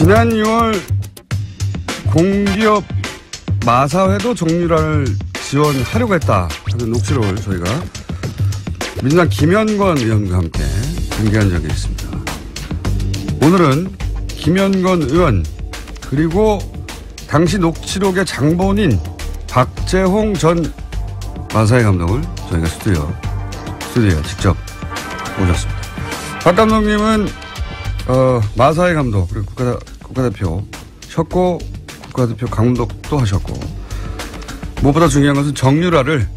지난 2월 공기업 마사회도 정유라를 지원하려고 했다 하는 녹취록을 저희가 민주당 김현권 의원과 함께 공개한 적이 있습니다. 오늘은 김현권 의원 그리고 당시 녹취록의 장본인 박재홍 전 마사회 감독을 저희가 스튜디오에 직접 모셨습니다. 박 감독님은 마사회 감독 그리고 국가대표셨고 국가대표 감독도 하셨고 무엇보다 중요한 것은 정유라를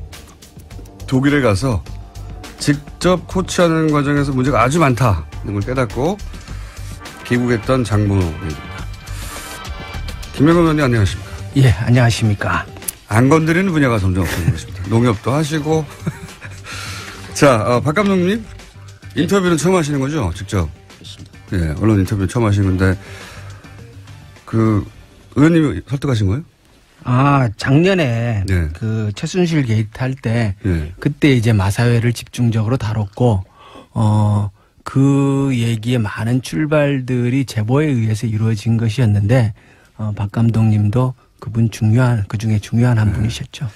독일에 가서 직접 코치하는 과정에서 문제가 아주 많다는 걸 깨닫고 귀국했던 장본호입니다. 김현권 의원님 안녕하십니까? 예, 안녕하십니까? 안 건드리는 분야가 점점 없어지고 있습니다. 농협도 하시고. 자, 박 감독님 인터뷰는 처음 하시는 거죠? 직접. 그렇습니다. 예, 언론 인터뷰 처음 하시는 건데 의원님이 설득하신 거예요? 아, 작년에 네. 그 최순실 게이트 할 때 네. 그때 이제 마사회를 집중적으로 다뤘고 그 얘기의 많은 출발들이 제보에 의해서 이루어진 것이었는데 박 감독님도 그 중에 중요한 한 분이셨죠.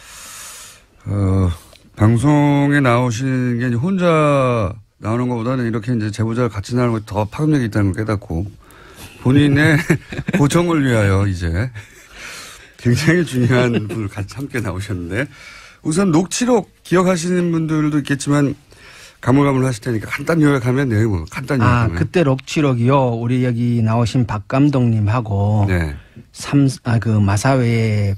방송에 나오시는 게 이제 혼자 나오는 것보다는 이렇게 이제 제보자를 같이 나오는 게 더 파급력이 있다는 걸 깨닫고 본인의 보정을 위하여 이제 굉장히 중요한 분을 같이 함께 나오셨는데 우선 녹취록 기억하시는 분들도 있겠지만 가물가물 하실 테니까 간단히 요약하면 내용을 간단히 요약하면. 그때 녹취록이요. 우리 여기 나오신 박 감독님하고 네. 그 마사회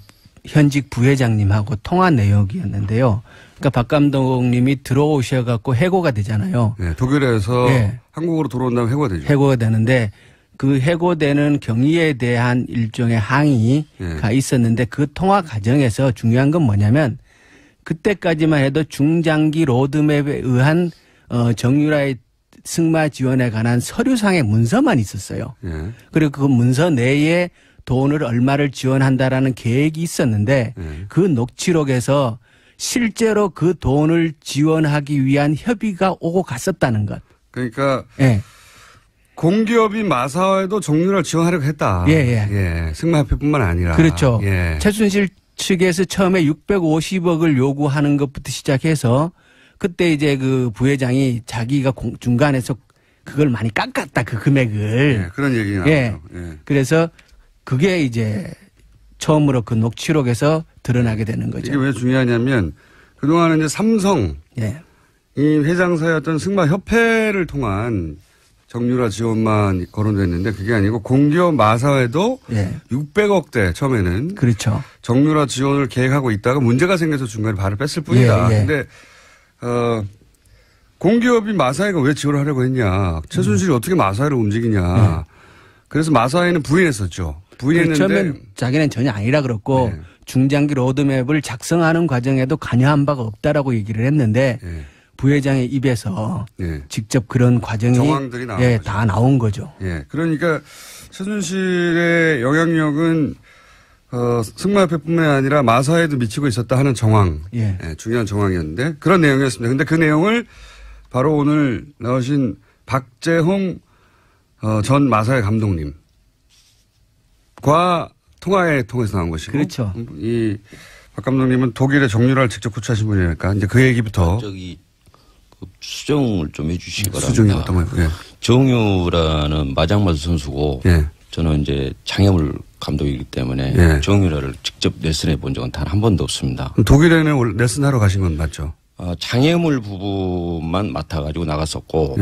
현직 부회장님하고 통화 내용이었는데요. 그러니까 박 감독님이 들어오셔갖고 해고가 되잖아요. 네, 독일에서 네. 한국으로 들어온다면 해고가 되죠. 해고가 되는데 그 해고되는 경위에 대한 일종의 항의가 있었는데 그 통화 과정에서 중요한 건 뭐냐면 그때까지만 해도 중장기 로드맵에 의한 정유라의 승마 지원에 관한 서류상의 문서만 있었어요. 예. 그리고 그 문서 내에 돈을 얼마를 지원한다라는 계획이 있었는데 그 녹취록에서 실제로 그 돈을 지원하기 위한 협의가 오고 갔었다는 것. 그러니까 예. 공기업인 마사회도 정유라를 지원하려고 했다. 예. 승마협회뿐만 아니라. 그렇죠. 예. 최순실 측에서 처음에 650억을 요구하는 것부터 시작해서 그때 이제 그 부회장이 자기가 중간에서 그걸 많이 깎았다 그 금액을. 예, 그런 얘기 나오죠. 예. 그래서 그게 이제 처음으로 그 녹취록에서 드러나게 되는 거죠. 이게 왜 중요하냐면 그동안은 이제 삼성 예. 이 회장사였던 승마협회를 통한 정유라 지원만 거론됐는데 그게 아니고 공기업 마사회도 예. 600억대 처음에는 그렇죠. 정유라 지원을 계획하고 있다가 문제가 생겨서 중간에 발을 뺐을 뿐이다. 그런데 공기업이 마사회가 왜 지원을 하려고 했냐. 최순실이 어떻게 마사회를 움직이냐. 그래서 마사회는 부인했었죠. 부인했는데. 처음엔 자기는 전혀 아니라 그랬고 중장기 로드맵을 작성하는 과정에도 관여한 바가 없다라고 얘기를 했는데 부회장의 입에서 직접 그런 과정이 정황들이 나온 거죠. 다 나온 거죠. 예. 그러니까 최순실의 영향력은 승마협회뿐만 아니라 마사회에도 미치고 있었다 하는 정황. 예, 중요한 정황이었는데 그런 내용이었습니다. 그런데 그 내용을 바로 오늘 나오신 박재홍 전 마사회 감독님과 통화에 통해서 나온 것이고. 그렇죠. 이 박 감독님은 독일의 정유라를 직접 코치하신 분이니까 이제 그 얘기부터. 수정을 좀 해주시기 바랍니다. 수정이 어떤 거예요? 예. 정유라는 마장마술 선수고 저는 이제 장애물 감독이기 때문에 정유라를 직접 레슨해 본 적은 단 한 번도 없습니다. 독일에는 레슨하러 가신 건 맞죠? 장애물 부분만 맡아가지고 나갔었고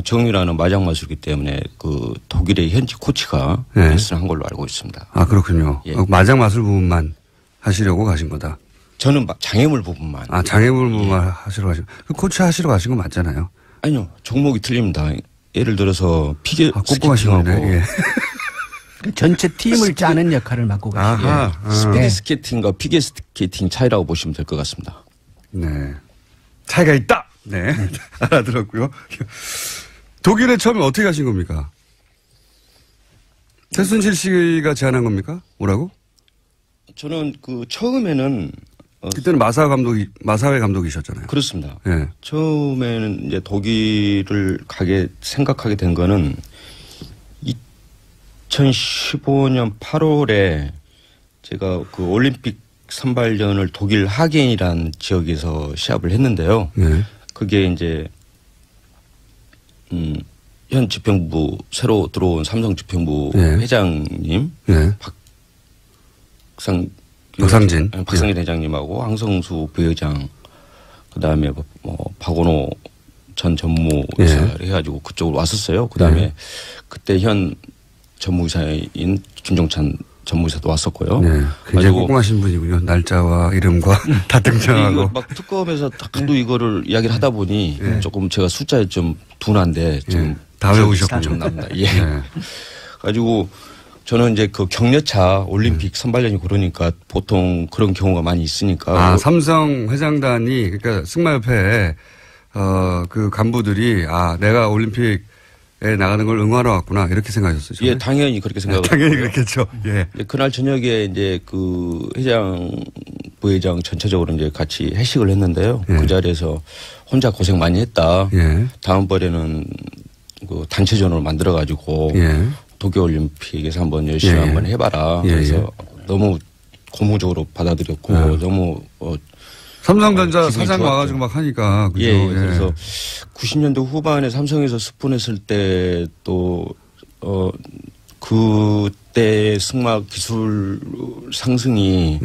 정유라는 마장마술이기 때문에 그 독일의 현지 코치가 레슨한 걸로 알고 있습니다. 아 그렇군요. 예. 마장마술 부분만 하시려고 가신 거다. 저는 장애물 부분만. 장애물 부분만 하시러 가신 거. 코치 하시러 가신 거 맞잖아요. 아니요. 종목이 틀립니다. 예를 들어서 피겨 꼼꼼하시네. 예. 전체 팀을 짜는 역할을 맡고 계시죠. 스피드 스케이팅과 피겨 스케이팅 차이라고 보시면 될 것 같습니다. 네. 차이가 있다. 네. 알아들었고요. 독일에 처음에 어떻게 가신 겁니까? 최순실 씨가 제안한 겁니까? 뭐라고? 저는 처음에는 그때는 마사회 감독이셨잖아요. 그렇습니다. 처음에는 이제 독일을 생각하게 된 거는 2015년 8월에 제가 그 올림픽 선발전을 독일 하겐이라는 지역에서 시합을 했는데요. 네. 그게 이제 현 집행부 새로 들어온 삼성 집행부 네. 회장님 네. 박상진 회장님하고 황성수 부회장 그다음에 박원호 전 전무이사를 네. 해가지고 그쪽으로 왔었어요. 그다음에 네. 그때 현 전무이사인 김종찬 전무이사도 왔었고요. 네. 굉장히 꼼꼼하신 분이군요. 날짜와 이름과 다 등장하고. 막 특검에서 하도 이거를 이야기를 하다 보니 네. 조금 제가 숫자에 좀 둔한데 좀 네. 다 외우셨군요. 납니다. 예. 네. 가지고 저는 이제 그 격려차 올림픽 선발전이 그러니까 보통 그런 경우가 많이 있으니까. 삼성 회장단이 그러니까 승마협회에 그 간부들이 내가 올림픽에 나가는 걸 응하러 왔구나 이렇게 생각하셨어요. 예, 당연히 그렇게 생각하고. 당연히 그렇겠죠. 예. 그날 저녁에 이제 그 회장, 부회장 전체적으로 이제 같이 회식을 했는데요. 예. 그 자리에서 혼자 고생 많이 했다. 예. 다음번에는 그 단체전을 만들어 가지고 예. 도쿄올림픽에서 한번 열심히 예. 한번 해봐라. 예. 그래서 너무 고무적으로 받아들였고 너무 삼성전자 사장 와가지고 막 하니까. 그죠? 예. 그래서 90년대 후반에 삼성에서 스폰했을 때 또, 그때 승마 기술 상승이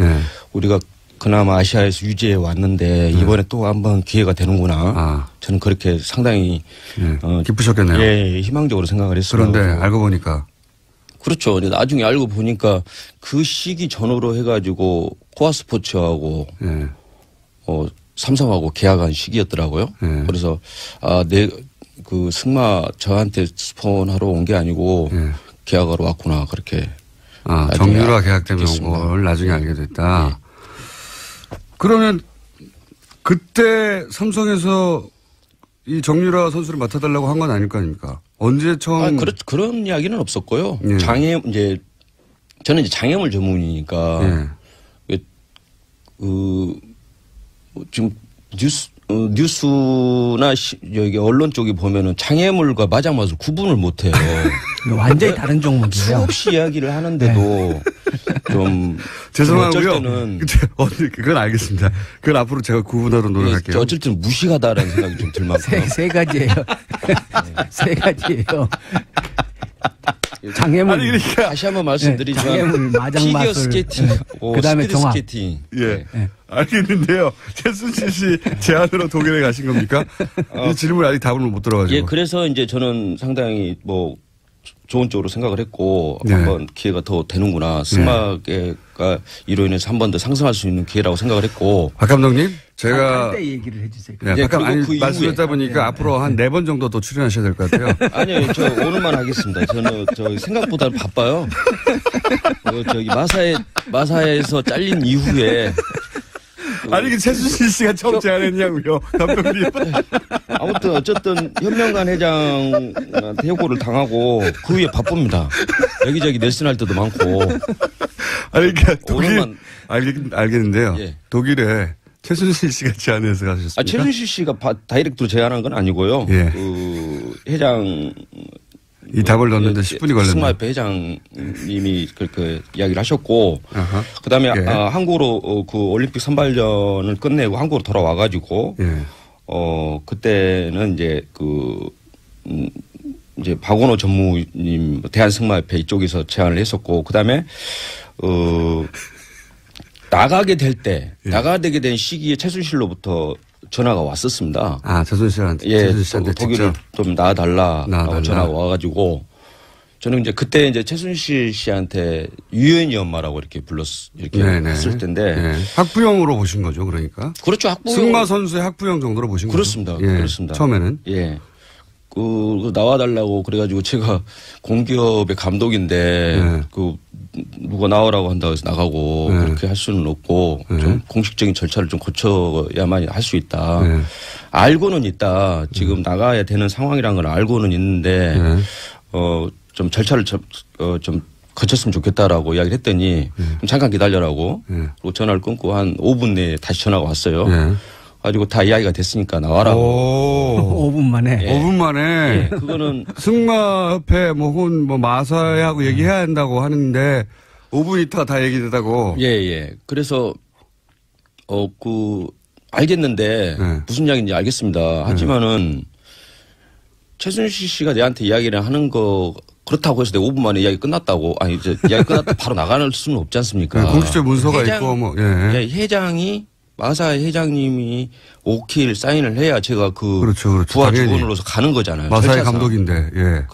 우리가 그나마 아시아에서 유지해 왔는데 이번에 또 한번 기회가 되는구나. 저는 그렇게 상당히. 기쁘셨겠네요. 예. 희망적으로 생각을 했습니다. 그런데 알고 보니까. 그렇죠. 나중에 알고 보니까 그 시기 전후로 해가지고 코아스포츠하고 삼성하고 계약한 시기였더라고요. 그래서 그 승마 저한테 스폰하러 온 게 아니고 계약하러 왔구나 그렇게. 정유라 계약 때문에 온 걸 나중에 알게 됐다. 네. 그러면 그때 삼성에서 이 정유라 선수를 맡아달라고 한 건 아닐 거 아닙니까? 언제 처음? 그런 이야기는 없었고요. 이제 저는 이제 장애물 전문이니까 지금 뉴스나 여기 언론 쪽에 보면은 장애물과 마장맛을 구분을 못해요. 완전히 다른 종목이에요. 수없이 이야기를 하는데도 좀 죄송하고요. 그건 알겠습니다. 그건 앞으로 제가 구분하도록 노력할게요. 어쩔 때는 무식하다라는 생각이 좀 들 만큼. 세 가지예요. 세 가지예요. 장애물. 그러니까 다시 한번 말씀드리지만 장애물, 마장마술. 피겨 스케이팅, 그다음에 종합. 스케이팅. 예. 알겠는데요. 최순실 씨 제안으로 독일에 가신 겁니까? 이 질문 아직 답을 못 들어가지고. 예, 그래서 이제 저는 상당히 좋은 쪽으로 생각을 했고 한번 기회가 더 되는구나. 승마계가 이로 인해서 한 번 더 상승할 수 있는 기회라고 생각을 했고. 박 감독님, 제가 때 얘기를 해주세요. 말씀드렸다 보니까 앞으로 한 4번 정도 더 출연하셔야 될 것 같아요. 아니요, 저 오늘만 하겠습니다. 저는 생각보다 바빠요. 저기 마사에서 잘린 이후에. 아니, 최순실 씨가 처음 제안했냐고요, 감독님. 아무튼 어쨌든 현명관 회장한테 해고를 당하고 그 후에 바쁩니다. 여기저기 넬슨할 때도 많고. 아니, 그러니까 독일 알겠는데요. 예. 독일에 최순실 씨가 제안해서 가셨습니까? 최순실 씨가 다이렉트로 제안한 건 아니고요. 예. 그 회장. 이 답을 넣는데 10분이 걸렸네요. 승마협회 회장님이 그렇게 이야기를 하셨고, 그 다음에 한국으로 그 올림픽 선발전을 끝내고 한국으로 돌아와가지고, 그때는 이제 이제 박원호 전무님 대한승마협회 이쪽에서 제안을 했었고, 그 다음에 나가게 된 시기에 최순실로부터 전화가 왔었습니다. 최순실한테. 예, 독일을 좀 나와달라고 전화가 와가지고 저는 이제 그때 이제 최순실 씨한테 유연이 엄마라고 이렇게 했을 텐데. 학부형으로 보신 거죠, 그러니까? 그렇죠, 학부형. 승마 선수의 학부형 정도로 보신 거죠? 그렇습니다. 그렇습니다. 처음에는. 예. 나와달라고 그래가지고 제가 공기업의 감독인데 누가 나오라고 한다고 해서 나가고 그렇게 할 수는 없고 좀 공식적인 절차를 좀 거쳐야만 할 수 있다. 알고는 있다. 지금 나가야 되는 상황이라는 걸 알고는 있는데 좀 절차를 좀 거쳤으면 좋겠다라고 이야기를 했더니 잠깐 기다려라고 그리고 전화를 끊고 한 5분 내에 다시 전화가 왔어요. 가지고 다 이야기가 됐으니까 나와라고. 5분 만에. 만에. 예. 5분 만에. 예. 그거는 승마협회 뭐 마사회하고 얘기해야 한다고 하는데 5분 있다가 다 얘기되다고. 예. 그래서 알겠는데 네. 무슨 이야기인지 알겠습니다. 하지만은 최순실 씨가 내한테 이야기를 하는 거 그렇다고 해서 내가 5분 만에 이야기 끝났다고 이제 이야기 끝났다 바로 나가는 수는 없지 않습니까? 네, 공식적 문서가 있고 뭐. 예. 회장이 마사회 회장님이 오케이를 사인을 해야 제가 그렇죠. 부하 당연히. 직원으로서 가는 거잖아요. 마사회 절차상. 감독인데. 예.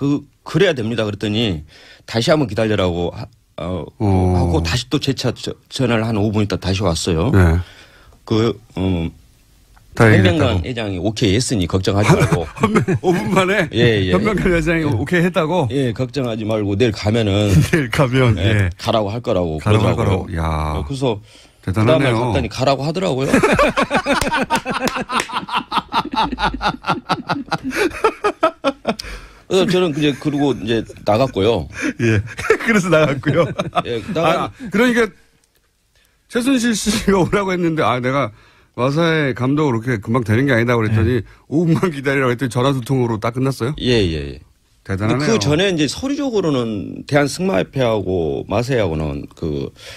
그래야 됩니다. 그랬더니 다시 한번 기다려라고 하고 다시 또 재차 전화를 한 5분 있다 다시 왔어요. 네. 현명관 회장이 오케이 했으니 걱정하지 말고. 5분 만에? 예. 현명관 회장이 오케이 했다고? 예, 걱정하지 말고 내일 가면은. 내일 가면, 예. 가라고 할 거라고. 가라고 할 그러더라고요. 거라고. 야. 그래서. 대단하네요. 그 다음에 갔더니 가라고 하더라고요. 그래서 저는 그리고 이제 나갔고요. 예. 그래서 나갔고요. 예, 그러니까 최순실 씨가 오라고 했는데 내가 마사회 감독으로 그렇게 금방 되는 게 아니다 그랬더니 5분만 기다리라고 했더니 전화소통으로 딱 끝났어요? 예. 대단하네요. 그 전에 이제 서류적으로는 대한승마협회하고 마사회하고는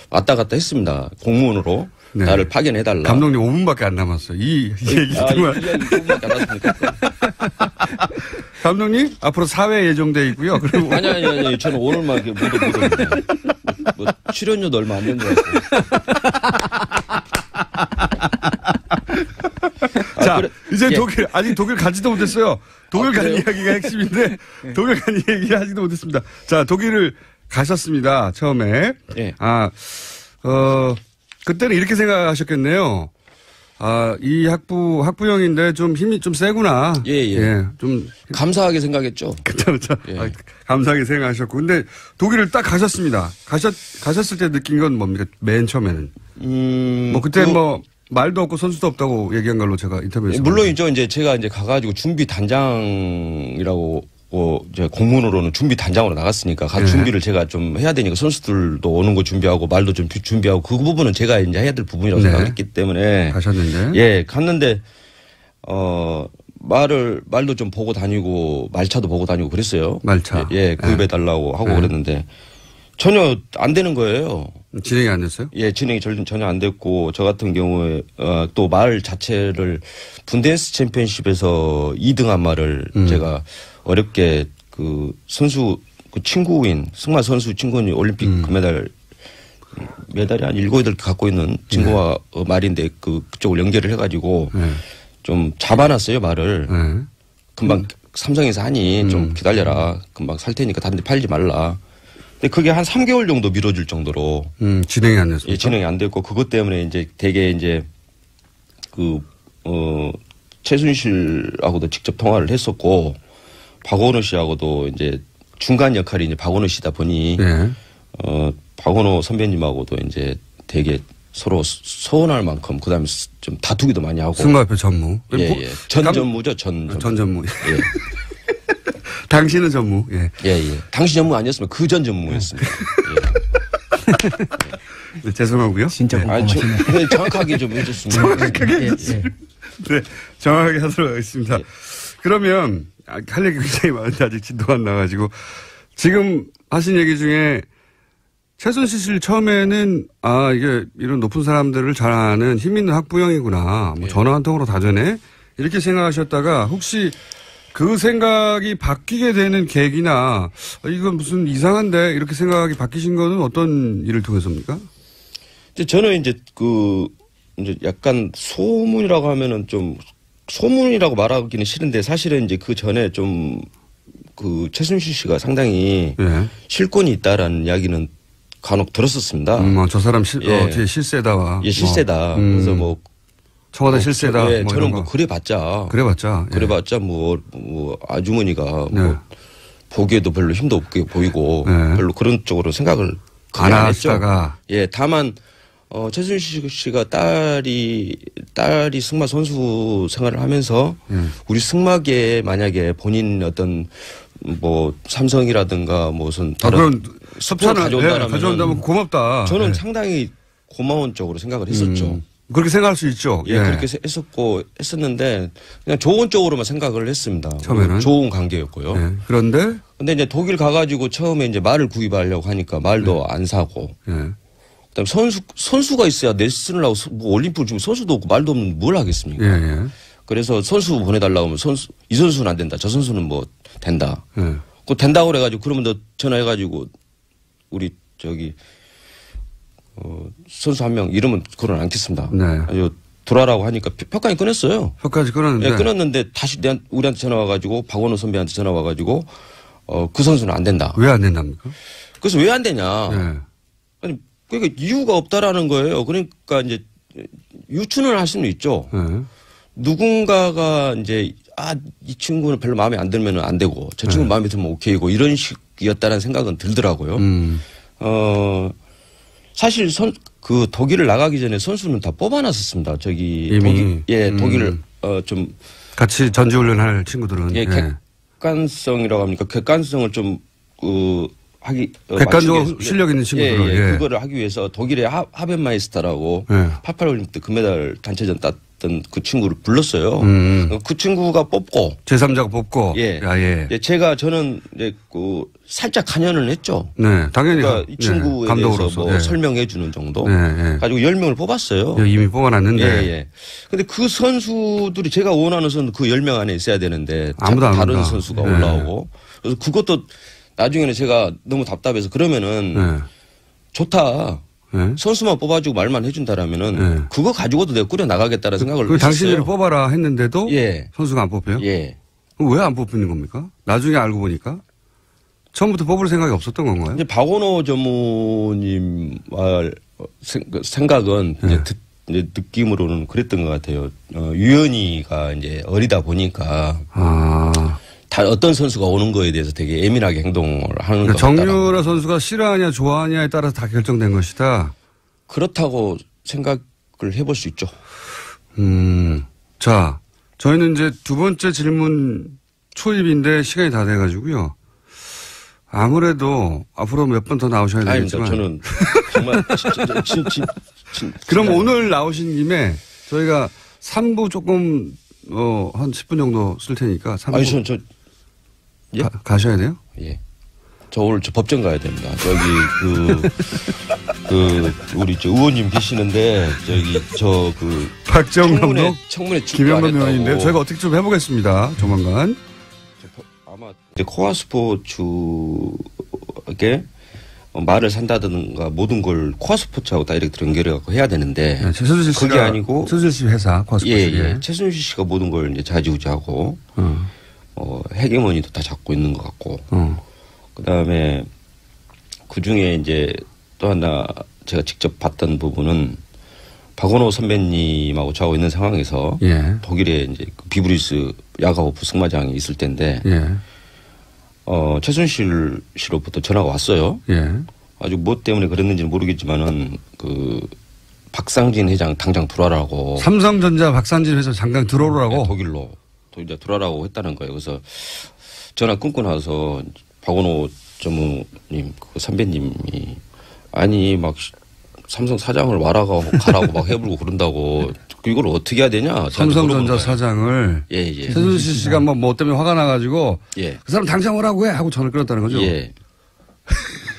왔다 갔다 했습니다. 공문으로. 네. 나를 파견해달라. 감독님 5분밖에 안 남았어요. 이 얘기 정말. 5분밖에 안 남았습니까? 감독님 앞으로 사회 예정돼 있고요. 그리고 아니. 저는 오늘만 묻어봅니다. 뭐 출연료도 얼마 안 된 것 같고. 자, 이제 독일, 아직 독일 가지도 못했어요. 독일 간 이야기가 핵심인데, 독일 간 이야기 하지도 못했습니다. 자, 독일을 가셨습니다. 처음에. 예. 그때는 이렇게 생각하셨겠네요. 이 학부형인데 좀 힘이 좀 세구나. 예. 좀. 감사하게 감사하게 생각했죠. 그렇죠. 예. 감사하게 생각하셨고. 근데 독일을 딱 가셨습니다. 가셨을 때 느낀 건 뭡니까? 맨 처음에는. 그때 말도 없고 선수도 없다고 얘기한 걸로 제가 인터뷰에서. 물론이죠. 이제 제가 가가지고 준비 단장이라고 이제 공문으로는 준비 단장으로 나갔으니까 준비를 제가 좀 해야 되니까 선수들도 오는 거 준비하고 말도 좀 준비하고 그 부분은 제가 이제 해야 될 부분이라고 생각했기 때문에. 가셨는데. 예, 갔는데 말도 좀 보고 다니고 말차도 보고 다니고 그랬어요. 말차. 예, 구입해달라고 하고 그랬는데 전혀 안 되는 거예요. 진행이 안 됐어요? 예, 진행이 전혀 안 됐고 저 같은 경우에 또 말 자체를 분데스 챔피언십에서 2등한 말을 제가 어렵게 선수 친구인 승마 선수 친구인 올림픽 메달이 한 7, 8개 갖고 있는 친구와 말인데 그쪽을 연결을 해가지고 좀 잡아놨어요 말을. 금방 삼성에서 하니 좀 기다려라. 금방 살 테니까 다른 데 팔지 말라. 근데 그게 한 3개월 정도 미뤄질 정도로. 진행이 안 됐어요. 예, 진행이 안 됐고 그것 때문에 이제 되게 이제 최순실하고도 직접 통화를 했었고 박원호 씨하고도 이제 중간 역할이 이제 박원호 씨다 보니 박원호 선배님하고도 이제 되게 서로 서운할 만큼 그다음에 좀 다투기도 많이 하고. 승마협회 전무. 예. 전무죠. 전 전무. 예. 당신은 전무. 예. 당시 전무 아니었으면 그 전 전무였습니다. 네, 죄송하고요. 진짜 궁금하시네. 정확하게 좀 해줬으면. 정확하게 해줬으면. 네, 정확하게 하도록 하겠습니다. 그러면 할 얘기 굉장히 많은데 아직 진도가 안 나가지고 지금 하신 얘기 중에 최순실 씨 처음에는 이게 이런 높은 사람들을 잘 아는 힘 있는 학부형이구나. 전화 한 통으로 다 되네. 이렇게 생각하셨다가 혹시 그 생각이 바뀌게 되는 계기나 이건 무슨 이상한데 이렇게 생각이 바뀌신 거는 어떤 일을 통해서입니까? 저는 이제 이제 약간 소문이라고 하면은 좀 소문이라고 말하기는 싫은데 사실은 이제 그 전에 좀 최순실 씨가 상당히 실권이 있다라는 이야기는 간혹 들었었습니다. 저 사람 뒤에 실세다. 예, 실세다. 그래서 청와대 실세다. 예, 저는 그래봤자 아주머니가 보기에도 별로 힘도 없게 보이고 별로 그런 쪽으로 생각을 안 했죠. 예, 다만 최순실 씨가 딸이 승마 선수 생활을 하면서 우리 승마계에 만약에 본인 어떤 삼성이라든가 무슨 다른 스포를 가져온다면 고맙다. 저는 상당히 고마운 쪽으로 생각을 했었죠. 그렇게 생각할 수 있죠. 예, 그렇게 했었는데 그냥 좋은 쪽으로만 생각을 했습니다. 처음에는 좋은 관계였고요. 예. 그런데 이제 독일 가가지고 처음에 이제 말을 구입하려고 하니까 말도 안 사고. 예. 그다음에 선수가 있어야 레슨을 하고 뭐 올림픽을 주면 선수도 없고 말도 없는 뭘 하겠습니까? 예. 그래서 선수 보내달라고 하면 이 선수는 안 된다. 저 선수는 뭐 된다. 그거 된다고 그래가지고 그러면 너 전화해가지고 우리 선수 한 명 이름은 그걸 않겠습니다. 네. 돌아라고 하니까 표까지 끊었어요. 표까지 끊었는데. 네, 끊었는데 다시 우리한테 전화 와가지고 박원호 선배한테 전화 와가지고 그 선수는 안 된다. 왜 안 된답니까? 그래서 왜 안 되냐. 네. 아니 그러니까 이유가 없다라는 거예요. 그러니까 이제 유추는 할 수는 있죠. 네. 누군가가 이제 이 친구는 별로 마음에 안 들면 안 되고 저 친구 마음에 들면 오케이고 이런 식이었다는 생각은 들더라고요. 사실 그 독일을 나가기 전에 선수는 다 뽑아놨었습니다. 이미 독일을 좀 같이 전지훈련할 친구들은 객관성이라고 합니까? 객관성을 좀 객관적으로 실력 있는 친구들을 그거를 하기 위해서 독일의 하벤마이스터라고 88 올림픽 때 금메달 단체전 땄던 그 친구를 불렀어요. 그 친구가 뽑고 제3자가 뽑고 저는 이제 살짝 관여를 했죠. 네, 당연히 그러니까 이 친구에 감독으로서. 대해서 설명해 주는 정도 가지고 10명을 뽑았어요. 이미 뽑아놨는데. 근데 그 선수들이 제가 원하는 선수 그 10명 안에 있어야 되는데 아무도 안 다른 온다. 선수가 올라오고 그래서 그것도 나중에는 제가 너무 답답해서 그러면은 좋다. 선수만 뽑아주고 말만 해준다라면은 그거 가지고도 내가 꾸려 나가겠다는 생각을 했어요. 당신들을 뽑아라 했는데도 선수가 안 뽑혀요? 왜 안 뽑히는 겁니까? 나중에 알고 보니까 처음부터 뽑을 생각이 없었던 건가요? 이제 박원호 전무님 생각은 이제 느낌으로는 그랬던 것 같아요. 유연이가 이제 어리다 보니까 다 어떤 선수가 오는 거에 대해서 되게 예민하게 행동을 하는 것 같다. 정유라 선수가 싫어하냐 좋아하냐에 따라서 다 결정된 것이다. 그렇다고 생각을 해볼 수 있죠. 자, 저희는 이제 두 번째 질문 초입인데 시간이 다 돼가지고요. 아무래도 앞으로 몇 번 더 나오셔야 되겠지만. 저는 정말 그럼 오늘 나오신 김에 저희가 3부 조금 한 10분 정도 쓸 테니까 3부. 가셔야 돼요? 예. 저 오늘 법정 가야 됩니다. 우리 의원님 계시는데 박정 감독, 청문회 김영건 의원인데요. 저희가 어떻게 좀 해보겠습니다. 조만간. 아마 이제 코아 스포츠에게 말을 산다든가 모든 걸 코아 스포츠하고 다이렉트로 연결해갖고 해야 되는데 최순실 씨가 그게 아니고 최순실 씨 회사 코아 스포츠. 최순실 씨가 모든 걸 이제 좌지우지하고 헤게모니도 다 잡고 있는 것 같고. 그다음에 그중에 이제 또 하나 제가 직접 봤던 부분은 박원호 선배님하고 저하고 있는 상황에서 독일에 이제 비브리스 야가호프 승마장이 있을 때인데 최순실 씨로부터 전화가 왔어요. 아주 뭐 때문에 그랬는지는 모르겠지만은 박상진 회장 당장 들어와라고. 삼성전자 박상진 회장 당장 들어오라고. 독일로 이제 들어와라고 했다는 거예요. 그래서 전화 끊고 나서 박원호 전무님 그 선배님이 아니 막 삼성 사장을 가라고 막 해불고 그런다고 이걸 어떻게 해야 되냐. 삼성전자 사장을 최순실 씨가 뭐 때문에 화가 나가지고 그 사람 당장 오라고 해 하고 전화를 끊었다는 거죠.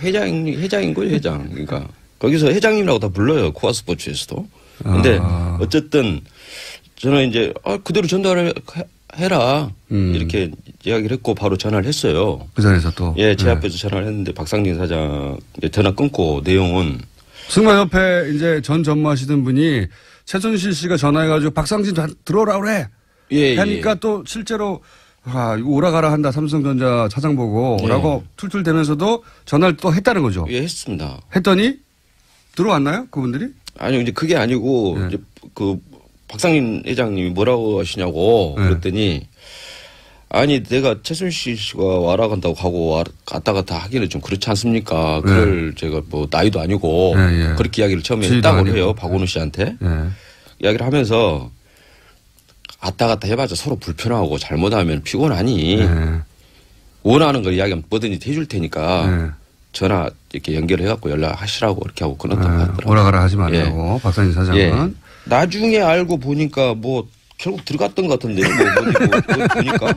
회장인 거예요, 회장. 그러니까 거기서 회장님이라고 다 불러요, 코아 스포츠에서도. 근데 어쨌든 저는 이제 그대로 전달을 해라 이렇게 이야기를 했고 바로 전화를 했어요. 그 자리에서 또. 제 앞에서 전화를 했는데 박상진 사장 전화 끊고 내용은 승마협회 이제 전 전무하시던 분이 최순실 씨가 전화해가지고 박상진 들어오라 그래. 하니까 또 실제로 이거 오라가라 한다 삼성전자 차장 보고라고 툴툴대면서도 전화를 또 했다는 거죠. 했습니다. 했더니 들어왔나요, 그분들이? 아니요, 이제 그게 아니고 이제 박상진 회장님이 뭐라고 하시냐고 그랬더니 아니 내가 최순실 씨가 와라 간다고 가고 왔다 갔다 하기는 좀 그렇지 않습니까? 그럴 제가 뭐 나이도 아니고 그렇게 이야기를 처음에 했다고 아니고. 해요. 박원호 씨한테. 이야기를 하면서 왔다 갔다 해봤자 서로 불편하고 잘못하면 피곤하니 원하는 걸 이야기하면 뭐든지 해줄 테니까 전화 이렇게 연결해갖고 연락하시라고 이렇게 하고 끊었다고 하더라고요. 오라가라 하지 말라고 박상진 사장은. 나중에 알고 보니까 뭐 결국 들어갔던 것 같은데요. 뭐 보니까.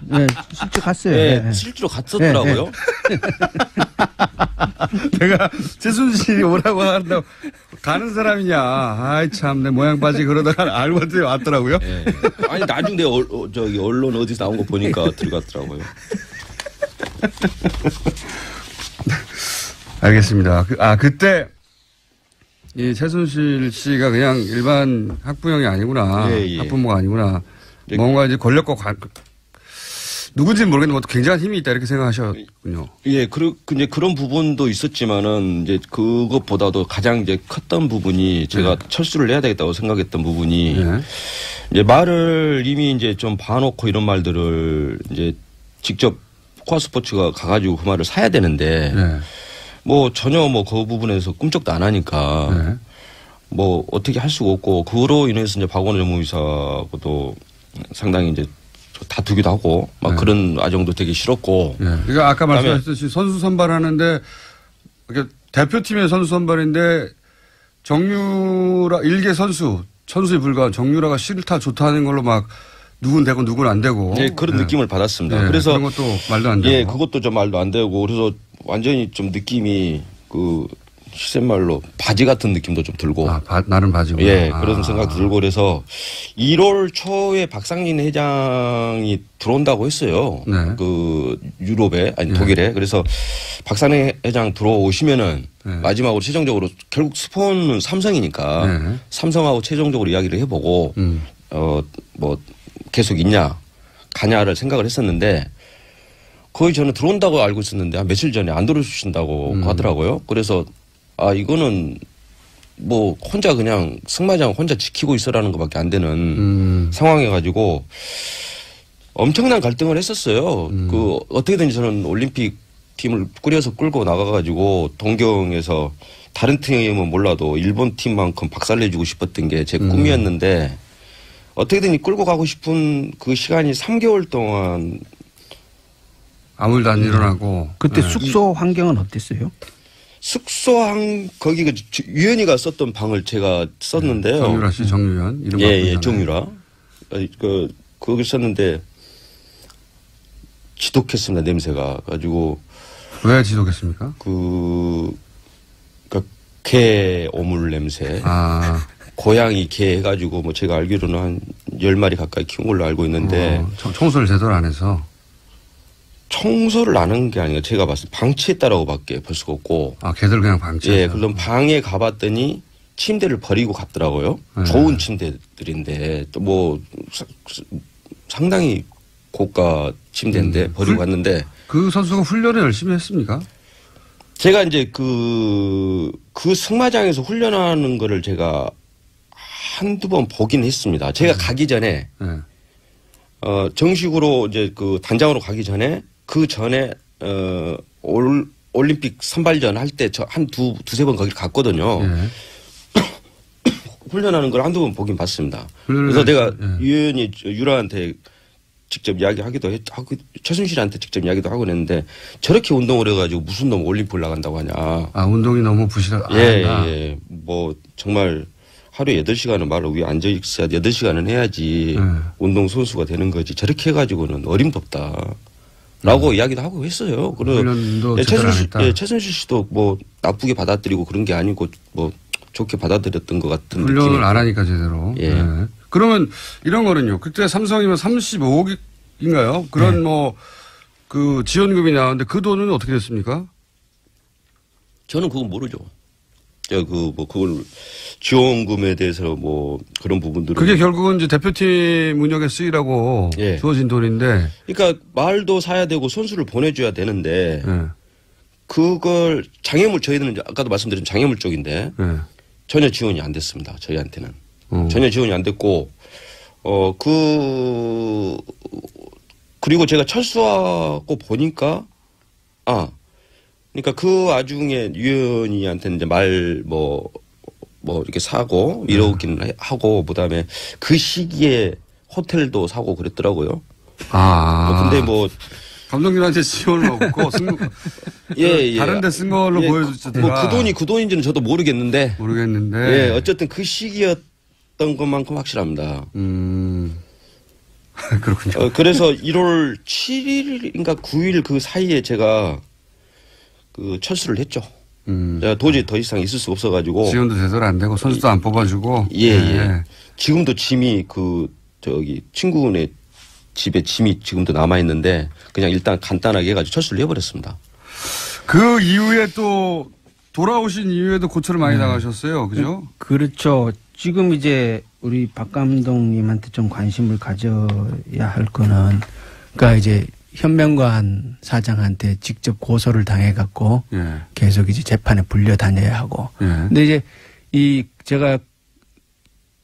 네, 실제 갔어요. 네, 네. 실제로 갔었더라고요. 내가 최순실이 오라고 한다고 가는 사람이냐. 아이 참 내 모양 빠지 그러다가 알고 봤더니 왔더라고요. 네. 아니 나중에 저기 언론 어디서 나온 거 보니까 들어갔더라고요. 알겠습니다. 그때 이 최순실 씨가 그냥 일반 학부형이 아니구나. 예. 학부모가 아니구나. 뭔가 이제 권력과 누군지는 모르겠는데 굉장한 힘이 있다 이렇게 생각하셨군요. 예, 이제 그런 부분도 있었지만은 이제 그것보다도 가장 이제 컸던 부분이 제가 철수를 해야 되겠다고 생각했던 부분이 이제 말을 이미 이제 좀 봐놓고 이런 말들을 이제 직접 코아스포츠가 가가지고 그 말을 사야 되는데 뭐 전혀 뭐 그 부분에서 꿈쩍도 안 하니까 뭐 어떻게 할 수가 없고 그로 인해서 이제 박원호 전무이사하고도 상당히 이제 다투기도 하고 막 그런 과정도 되게 싫었고. 그러니까 아까 말씀하셨듯이 선수 선발하는데 대표팀의 선수 선발인데 정유라 일개 선수에 불과한 정유라가 싫다 좋다 하는 걸로 막 누군 되고 누군 안 되고. 네, 그런 느낌을 받았습니다. 그래서 그런 것도 말도 안 되고. 예, 그것도 좀 말도 안 되고 그래서 완전히 좀 느낌이 시샘말로 바지 같은 느낌도 좀 들고. 나름 바지고. 예, 그런 생각 들고 그래서 1월 초에 박상진 회장이 들어온다고 했어요. 유럽에, 독일에. 그래서 박상진 회장 들어오시면은 마지막으로 최종적으로 결국 스폰은 삼성이니까 삼성하고 최종적으로 이야기를 해보고 뭐 계속 있냐, 가냐를 생각을 했었는데 거의 저는 들어온다고 알고 있었는데 한 며칠 전에 안 들어주신다고 하더라고요. 그래서 이거는 뭐 혼자 그냥 승마장 혼자 지키고 있어라는 것밖에 안 되는 상황이어가지고 엄청난 갈등을 했었어요. 어떻게든지 저는 올림픽 팀을 꾸려서 끌고 나가가지고 동경에서 다른 팀은 몰라도 일본 팀만큼 박살내주고 싶었던 게 제 꿈이었는데 어떻게든 끌고 가고 싶은 그 시간이 3개월 동안 아무 일도 안 일어나고. 그때 숙소 환경은 어땠어요? 거기 유연이가 썼던 방을 제가 썼는데요. 정유라 씨, 정유연. 이름 예, 정유라. 거기 썼는데 지독했습니다, 냄새가. 가지고. 왜 지독했습니까? 개 오물 냄새. 고양이 개 해가지고 뭐 제가 알기로는 한 10마리 가까이 키운 걸로 알고 있는데. 청소를 제대로 안 해서. 청소를 안 한 게 아니라 제가 봤을 때 방치했다라고 밖에 볼 수가 없고. 걔들 그냥 방치했어요? 예, 그럼 방에 가봤더니 침대를 버리고 갔더라고요. 좋은 침대들인데 또 뭐 상당히 고가 침대인데 버리고 갔는데. 그 선수가 훈련을 열심히 했습니까? 제가 이제 그 승마장에서 훈련하는 거를 제가 한두 번 보긴 했습니다. 제가 가기 전에 정식으로 이제 그 단장으로 가기 전에 그 전에 올림픽 선발전 할 때 저 한 두세 번 거기 갔거든요. 훈련하는 걸 한두 번 보긴 봤습니다. 그래서 내가 유연히 유라한테 직접 이야기하기도 하고 최순실한테 직접 이야기도 하고 그랬는데 저렇게 운동을 해가지고 무슨 놈 올림픽 나간다고 하냐. 운동이 너무 부실하다. 예. 뭐 정말 하루에 8시간은 말을 위에 앉아 있어야 8시간은 해야지 운동 선수가 되는 거지. 저렇게 해가지고는 어림덥다. 라고 이야기도 하고 했어요. 훈련도 최순실 씨도 뭐 나쁘게 받아들이고 그런 게 아니고 뭐 좋게 받아들였던 것 같은 훈련을 느낌이. 안 하니까 제대로. 그러면 이런 거는요. 그때 삼성이면 35억인가요? 그런 그 지원금이 나왔는데 그 돈은 어떻게 됐습니까? 저는 그건 모르죠. 그걸 지원금에 대해서 뭐 그런 부분들은. 그게 결국은 이제 대표팀 운영에 쓰이라고 주어진 돈인데. 그러니까 말도 사야 되고 선수를 보내줘야 되는데 그걸 저희는 아까도 말씀드린 장애물 쪽인데 전혀 지원이 안 됐습니다. 저희한테는. 전혀 지원이 안 됐고, 그리고 제가 철수하고 보니까, 그러니까 그 와중에 유연이한테는 이제 이렇게 사고, 이러긴 하고, 그 다음에 그 시기에 호텔도 사고 그랬더라고요. 근데 감독님한테 지원을 얻고 예. 다른 데 쓴 걸로 보여주셨더라. 뭐 그 돈인지는 저도 모르겠는데. 예, 어쨌든 그 시기였던 것만큼 확실합니다. 그렇군요. 그래서 1월 7일인가 9일 그 사이에 제가 그 철수를 했죠. 제가 도저히 더 이상 있을 수가 없어가지고. 지원도 제대로 안 되고 선수도 안 뽑아주고. 예. 지금도 짐이 친구네 집에 짐이 지금도 남아있는데 그냥 일단 간단하게 해가지고 철수를 해버렸습니다. 그 이후에 또 돌아오신 이후에도 고초를 많이 당하셨어요. 그죠? 그렇죠. 지금 이제 우리 박 감독님한테 좀 관심을 가져야 할 거는 그러니까 이제 현명관 사장한테 직접 고소를 당해갖고 계속 이제 재판에 불려다녀야 하고. 근데 이제 제가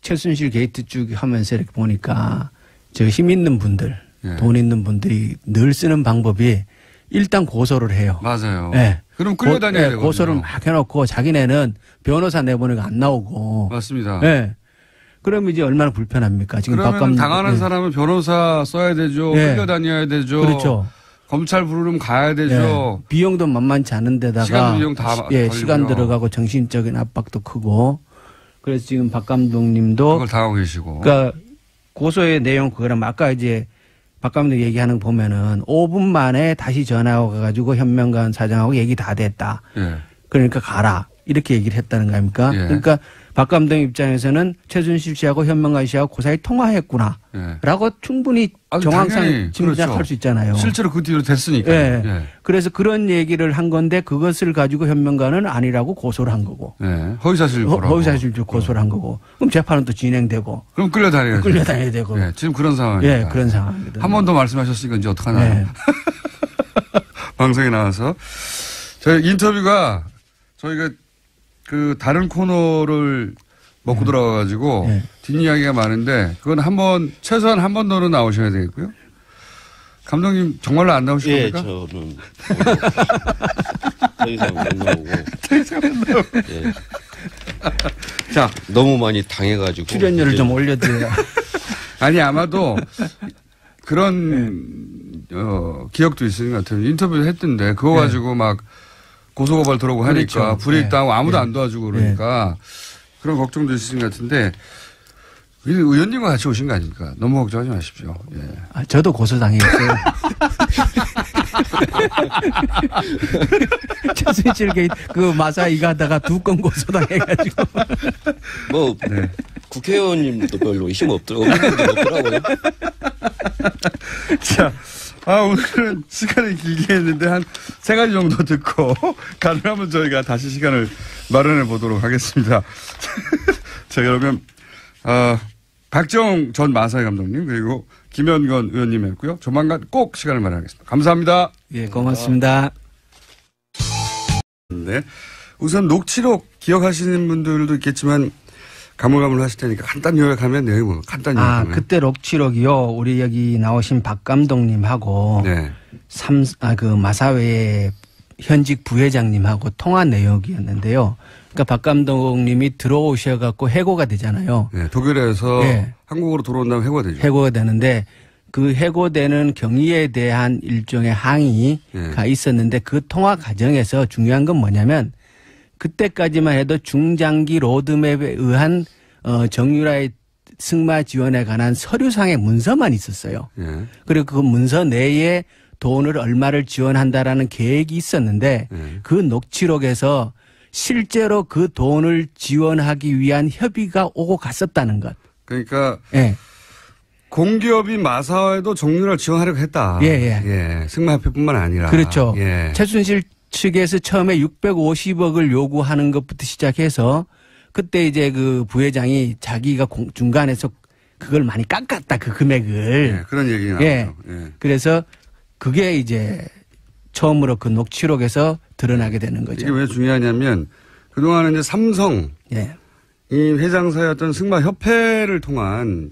최순실 게이트 쭉 하면서 이렇게 보니까 저 힘 있는 분들, 돈 있는 분들이 늘 쓰는 방법이 일단 고소를 해요. 맞아요. 네. 그럼 끌려다녀야 되거든요. 고소를 막 해놓고 자기네는 변호사 내보내고 안 나오고. 맞습니다. 네. 그러면 이제 얼마나 불편합니까? 지금 그러면 당하는 사람은 변호사 써야 되죠. 끌려다녀야 되죠. 그렇죠. 검찰 부르면 가야 되죠. 비용도 만만치 않은 데다가 시간 비용 다 시간 들어가고 정신적인 압박도 크고. 그래서 지금 박 감독님도 그걸 당하고 계시고. 그러니까 고소의 내용 그거랑 아까 이제 박 감독 얘기하는 거 보면은 5분 만에 다시 전화가 가가지고 현명관 사장하고 얘기 다 됐다. 그러니까 가라. 이렇게 얘기를 했다는 거 아닙니까? 그러니까 박 감독 입장에서는 최순실 씨하고 현명관 씨하고 그 사이 통화했구나. 라고 충분히 정황상 짐작할 그렇죠. 수 있잖아요. 실제로 그 뒤로 됐으니까. 그래서 그런 얘기를 한 건데 그것을 가지고 현명관은 아니라고 고소를 한 거고. 허위사실 고소를 한 거고. 그럼 재판은 또 진행되고. 그럼 끌려다녀야 되고. 지금 그런 상황입니다. 그런 상황입니다. 한 번 더 말씀하셨으니까 이제 어떡하나. 방송에 나와서. 저희 인터뷰가 저희가 그 다른 코너를 먹고 들어가가지고 뒷이야기가 많은데 그건 최소한 한 번 더는 나오셔야 되겠고요. 감독님 정말로 안 나오실 겁니까? 저는 더 이상 안 나오고. 자, 너무 많이 당해가지고 출연료를 좀 올려드려요. 아니 아마도 그런 기억도 있을 것 같아요. 인터뷰 했던데 그거 가지고 막 고소고발 들어오고 하니까 불이익당하고 아무도 안 도와주고 그러니까 그런 걱정도 있으신 것 같은데 의원님과 같이 오신 거 아닙니까? 너무 걱정하지 마십시오. 저도 고소당했어요. 최순실 게이트 마사 이거 하다가 2건 고소당해가지고. 국회의원님도 별로 힘 없더라고요. 자. 오늘은 시간을 길게 했는데 한 3가지 정도 듣고 가능하면 저희가 다시 시간을 마련해 보도록 하겠습니다. 자, 그러면 박정 전 마사회 감독님 그리고 김현건 의원님이었고요. 조만간 꼭 시간을 마련하겠습니다. 감사합니다. 예, 고맙습니다. 네, 우선 녹취록 기억하시는 분들도 있겠지만 가물가물하실 테니까 간단히 요약하면 내용은 간단히 요약하면. 그때 녹취록이요. 우리 여기 나오신 박 감독님하고 그 마사회 현직 부회장님하고 통화 내용이었는데요. 그러니까 박 감독님이 들어오셔갖고 해고가 되잖아요. 독일에서 한국으로 들어온다면 해고가 되죠. 해고가 되는데 그 해고되는 경위에 대한 일종의 항의가 있었는데 그 통화 과정에서 중요한 건 뭐냐면 그때까지만 해도 중장기 로드맵에 의한 정유라의 승마 지원에 관한 서류상의 문서만 있었어요. 그리고 그 문서 내에 돈을 얼마를 지원한다라는 계획이 있었는데 그 녹취록에서 실제로 그 돈을 지원하기 위한 협의가 오고 갔었다는 것. 그러니까 공기업인 마사회도 정유라를 지원하려고 했다. 승마협회뿐만 아니라. 그렇죠. 최순실 측에서 처음에 650억을 요구하는 것부터 시작해서 그때 이제 그 부회장이 자기가 중간에서 그걸 많이 깎았다 그 금액을. 그런 얘기가 나오죠. 그래서 그게 이제 처음으로 그 녹취록에서 드러나게 되는 거죠. 이게 왜 중요하냐면 그동안은 이제 삼성 이 회장사였던 승마협회를 통한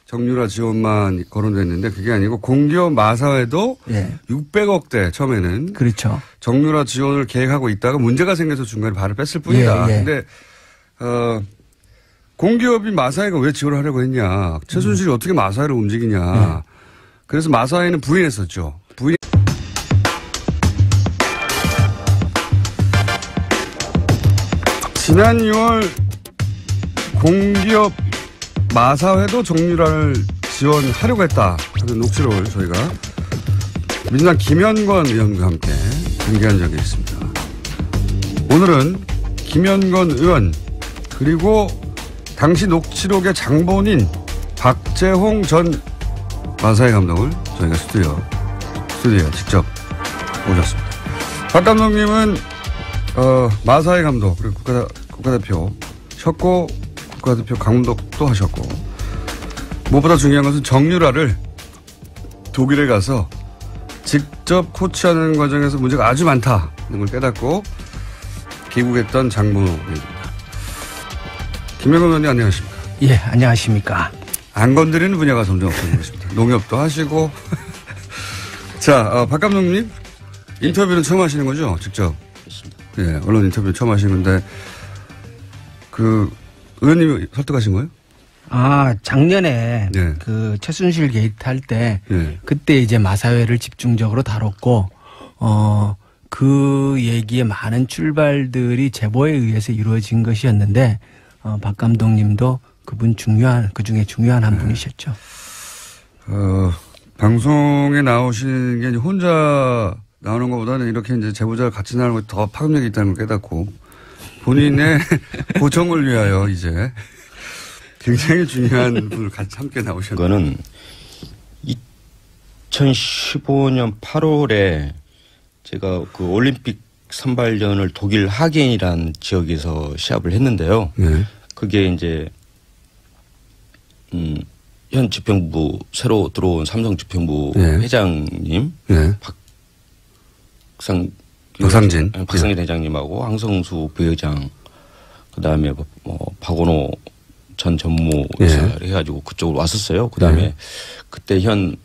정유라 지원만 거론됐는데 그게 아니고 공기업 마사회도 600억대 처음에는 그렇죠. 정유라 지원을 계획하고 있다가 문제가 생겨서 중간에 발을 뺐을 뿐이다. 그런데 공기업인 마사회가 왜 지원을 하려고 했냐. 최순실이 어떻게 마사회를 움직이냐. 그래서 마사회는 부인했었죠. 지난 2월 공기업 마사회도 정유라를 지원하려고 했다 하는 녹취록을 저희가 민주당 김현권 의원과 함께 공개한 적이 있습니다. 오늘은 김현권 의원 그리고 당시 녹취록의 장본인 박재홍 전 마사회 감독을 저희가 스튜디오에 직접 모셨습니다. 박 감독님은 마사회 감독 그리고 국가대표셨고 국가대표 감독도 하셨고 무엇보다 중요한 것은 정유라를 독일에 가서 직접 코치하는 과정에서 문제가 아주 많다는 걸 깨닫고 귀국했던 장본호입니다. 김현권 의원님 안녕하십니까? 예, 안녕하십니까? 안 건드리는 분야가 점점 없어지고 있습니다. 농협도 하시고. 자, 박 감독님 인터뷰는 처음 하시는 거죠? 직접. 예, 언론 인터뷰 처음 하시는데 의원님이 설득하신 거예요? 작년에 그 최순실 게이트 할 때 그때 이제 마사회를 집중적으로 다뤘고 그 얘기의 많은 출발들이 제보에 의해서 이루어진 것이었는데 박 감독님도 그 중에 중요한 한 분이셨죠. 방송에 나오시는 게 이제 혼자 나오는 것보다는 이렇게 이제 제보자를 같이 나오는 것이 더 파급력이 있다는 걸 깨닫고 본인의 고정을 위하여 이제 굉장히 중요한 분을 같이 함께 나오셨는데. 그거는 2015년 8월에 제가 그 올림픽 선발전을 독일 하겐이라는 지역에서 시합을 했는데요. 그게 이제 현 집행부 새로 들어온 삼성 집행부 회장님 박상진 회장님하고 황성수 부회장 그다음에 박원호 전 전무이사를 해가지고 그쪽으로 왔었어요. 그다음에 그때 현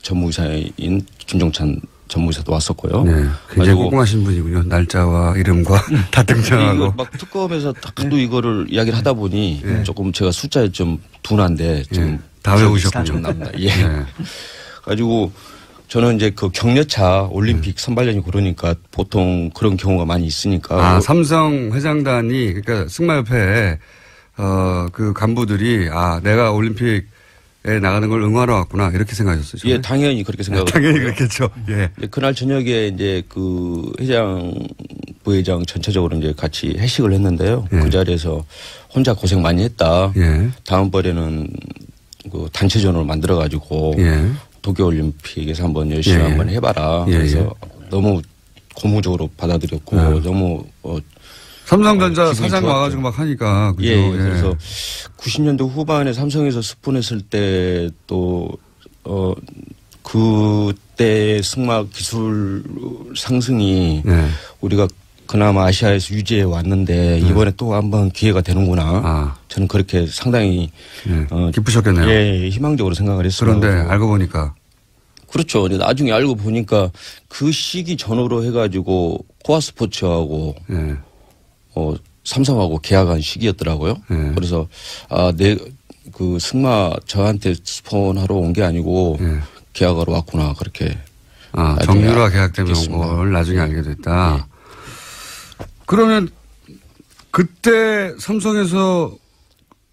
전무이사인 김종찬 전무이사도 왔었고요. 굉장히 꼼꼼하신 분이군요. 날짜와 이름과 다 등장하고. 막 특검에서 또 이거를 이야기를 하다 보니 조금 제가 숫자에 좀 둔한데 좀 다 외우셨군요. 납니다. 가지고 저는 이제 그 격려차 올림픽 선발전이 그러니까 보통 그런 경우가 많이 있으니까. 삼성 회장단이 그러니까 승마협회에 그 간부들이 내가 올림픽에 나가는 걸 응원하러 왔구나 이렇게 생각하셨어요. 예, 당연히 그렇게 생각을. 당연히 그렇겠죠. 예. 그날 저녁에 이제 그 회장, 부회장 전체적으로 이제 같이 회식을 했는데요. 그 자리에서 혼자 고생 많이 했다. 다음번에는 그 단체전으로 만들어가지고 도쿄올림픽에서 한번 열심히 한번 해봐라. 그래서 너무 고무적으로 받아들였고 너무 삼성전자 사장 와가지고 막 하니까. 그죠? 그래서 90년대 후반에 삼성에서 스폰했을 때 또, 그때 승마 기술 상승이 우리가 그나마 아시아에서 유지해 왔는데 이번에 또 한번 기회가 되는구나. 저는 그렇게 상당히 기쁘셨겠네요. 예, 희망적으로 생각을 했어요. 그런데 알고 보니까. 그렇죠. 나중에 알고 보니까 그 시기 전후로 해가지고 코아스포츠하고 삼성하고 계약한 시기였더라고요. 그래서 그 승마 저한테 스폰하러 온 게 아니고 계약하러 왔구나 그렇게. 정유라 계약 때문에 온 걸 나중에 알게 됐다. 그러면 그때 삼성에서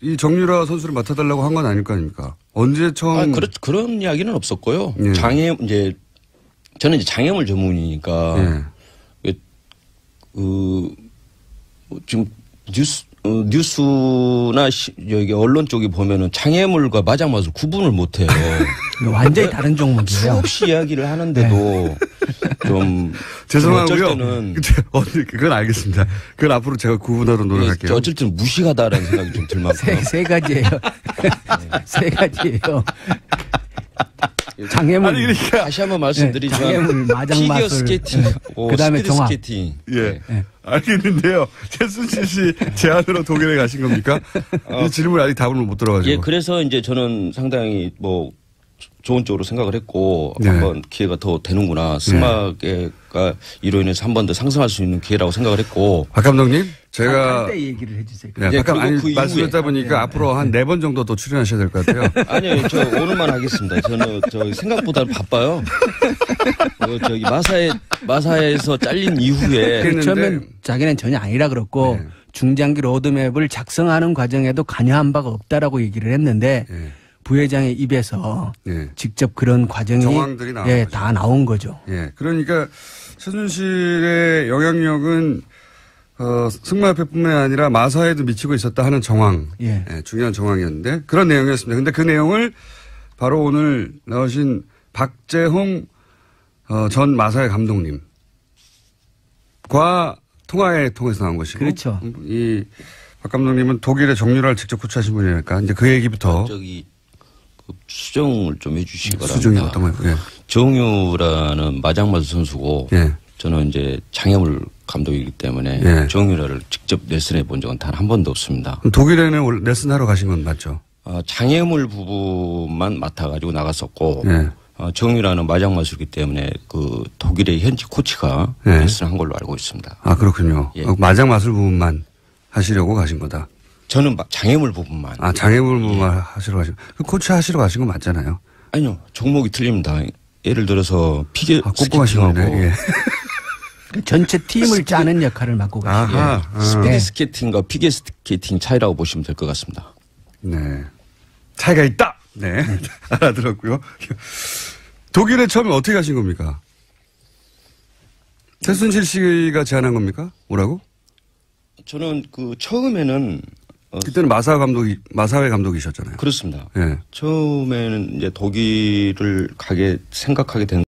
이 정유라 선수를 맡아달라고 한 건 아닐 거 아닙니까? 언제 처음? 그런 이야기는 없었고요. 저는 이제 장애물 전문이니까 지금 뉴스나 여기 언론 쪽에 보면은 장애물과 마장맛을 구분을 못해요. 완전히 다른 종목이에요. 수없이 이야기를 하는데도 좀 죄송하고요. 그건 알겠습니다. 그건 앞으로 제가 구분하도록 노력할게요. 어쩔 때는 무식하다라는 생각이 좀 들 만큼. 세 가지예요. 세 가지예요. 장애물. 그러니까 다시 한번 말씀드리지만 장애물, 마장마술. 피겨 스케이팅, 그다음에 스피드 종합. 스케이팅. 알겠는데요. 최순실 씨 제안으로 독일에 가신 겁니까? 이 질문 아직 답을 못 들어가지고. 그래서 이제 저는 상당히 좋은 쪽으로 생각을 했고 한번 기회가 더 되는구나. 승마계가 이로 인해서 한 번 더 상승할 수 있는 기회라고 생각을 했고. 박 감독님, 제가 때 얘기를 해주세요. 말씀드렸다 보니까 앞으로 한 4번 정도 더 출연하셔야 될 것 같아요. 아니요, 저 오늘만 하겠습니다. 저는 생각보다 바빠요. 저기 마사에서 잘린 이후에 처음엔 자기는 전혀 아니라 그랬고 중장기 로드맵을 작성하는 과정에도 관여한 바가 없다라고 얘기를 했는데 예. 부회장의 입에서 예. 직접 그런 과정이 정황들이 나온 예, 거죠. 다 나온 거죠. 예. 그러니까 최순실의 영향력은 승마협회뿐만 아니라 마사에도 미치고 있었다 하는 정황. 예. 예, 중요한 정황이었는데 그런 내용이었습니다. 근데 그 내용을 바로 오늘 나오신 박재홍 전 마사회 감독님과 통화에 통해서 나온 것이고. 그렇죠. 이 박 감독님은 독일의 정유라를 직접 코치하신 분이니까 이제 그 얘기부터. 저기 수정을 좀 해주시기 바랍니다. 수정이 어떤 거예요? 예. 정유라는 마장마술 선수고 예. 저는 이제 장애물 감독이기 때문에 예. 정유라를 직접 레슨해 본 적은 단 한 번도 없습니다. 독일에는 레슨하러 가신 건 맞죠? 장애물 부분만 맡아가지고 나갔었고 예. 정유라는 마장마술이기 때문에 그 독일의 현지 코치가 예. 레슨한 걸로 알고 있습니다. 아, 그렇군요. 예. 마장 마술 부분만 하시려고 가신 거다. 저는 장애물 부분만. 아, 장애물 부분만 하시러 가신 거. 그 코치 하시러 가신 거 맞잖아요. 아니요. 종목이 틀립니다. 예를 들어서 피겨 꼼꼼하신 스케이팅하고 건데. 예. 그 전체 팀을 짜는 역할을 맡고 가시죠. 아하. 스피드 네. 스케이팅과 피겨 스케이팅 차이라고 보시면 될 것 같습니다. 네. 차이가 있다. 네. 알아들었고요. 독일에 처음에 어떻게 가신 겁니까? 최순실 씨가 제안한 겁니까? 뭐라고? 저는 그 처음에는 그때는 마사회 감독이셨잖아요. 그렇습니다. 예. 처음에는 이제 독일을 가게 생각하게 된